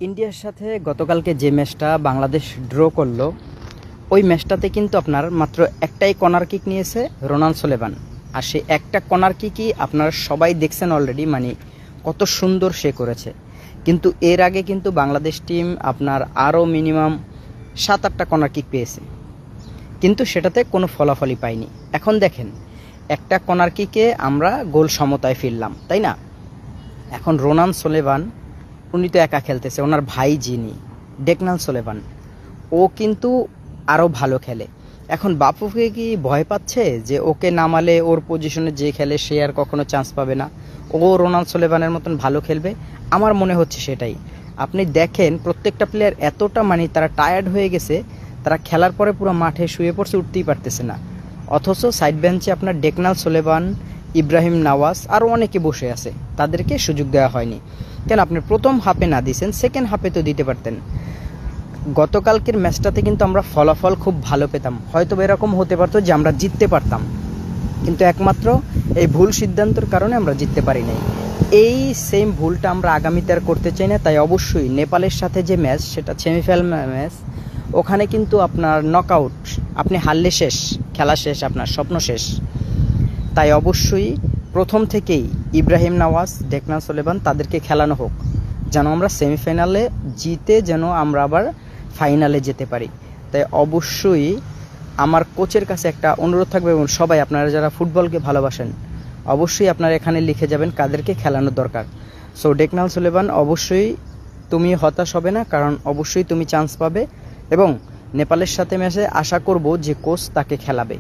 ইন্ডিয়ার সাথে গতকালকে যে ম্যাচটা বাংলাদেশ ড্র করলো, ওই ম্যাচটাতে কিন্তু আপনার মাত্র একটাই কর্নার কিক নিয়েছে রোনান সোলেভান। আর সেই একটা কর্নার কিকই আপনারা সবাই দেখছেন অলরেডি, মানে কত সুন্দর সে করেছে। কিন্তু এর আগে কিন্তু বাংলাদেশ টিম আপনার আরও মিনিমাম 7-8টা কর্নার কিক পেয়েছে, কিন্তু সেটাতে কোনো ফলাফলই পাইনি। এখন দেখেন, একটা কর্নার কিকে আমরা গোল সমতায় ফিরলাম, তাই না? এখন রোনান সোলেভান উনি তো একা খেলতেছে, ওনার ভাই যিনি ডেকনান সোলেভান, ও কিন্তু আরও ভালো খেলে। এখন বাফুফে কি ভয় পাচ্ছে যে ওকে নামালে ওর পজিশনে যে খেলে সে আর কখনো চান্স পাবে না, ও রোনান সোলেভানের মতন ভালো খেলবে? আমার মনে হচ্ছে সেটাই। আপনি দেখেন প্রত্যেকটা প্লেয়ার এতটা মানে তারা টায়ার্ড হয়ে গেছে, তারা খেলার পরে পুরো মাঠে শুয়ে পড়ছে, উঠতেই পারতেছে না। অথচ সাইড বেঞ্চে আপনার ডেকনান সোলেভান, ইব্রাহিম নওয়াজ আরও অনেকে বসে আছে, তাদেরকে সুযোগ দেওয়া হয়নি। কেন আপনি প্রথম হাফে না দিয়েছেন, সেকেন্ড হাফে তো দিতে পারতেন। গতকালকের ম্যাচটাতে কিন্তু আমরা ফলাফল খুব ভালো পেতাম, হয়তো এরকম হতে পারতো যে আমরা জিততে পারতাম, কিন্তু একমাত্র এই ভুল সিদ্ধান্তের কারণে আমরা জিততে পারি নাই। এই সেম ভুলটা আমরা আগামীতে আর করতে চাই না। তাই অবশ্যই নেপালের সাথে যে ম্যাচ, সেটা সেমিফাইনাল ম্যাচ, ওখানে কিন্তু আপনার নকআউট, আপনি হারলে শেষ, খেলা শেষ, আপনার স্বপ্ন শেষ। তাই অবশ্যই প্রথম থেকেই ইব্রাহিম নওয়াজ, ডেকনান সোলেভান তাদেরকে খেলানো হোক, যেন আমরা সেমিফাইনালে জিতে যেন আমরা আবার ফাইনালে যেতে পারি। তাই অবশ্যই আমার কোচের কাছে একটা অনুরোধ থাকবে, এবং সবাই আপনারা যারা ফুটবলকে ভালোবাসেন অবশ্যই আপনারা এখানে লিখে যাবেন কাদেরকে খেলানোর দরকার। সো ডেকনান সোলেভান, অবশ্যই তুমি হতাশ হবে না, কারণ অবশ্যই তুমি চান্স পাবে, এবং নেপালের সাথে ম্যাচে আশা করব যে কোচ তাকে খেলাবে।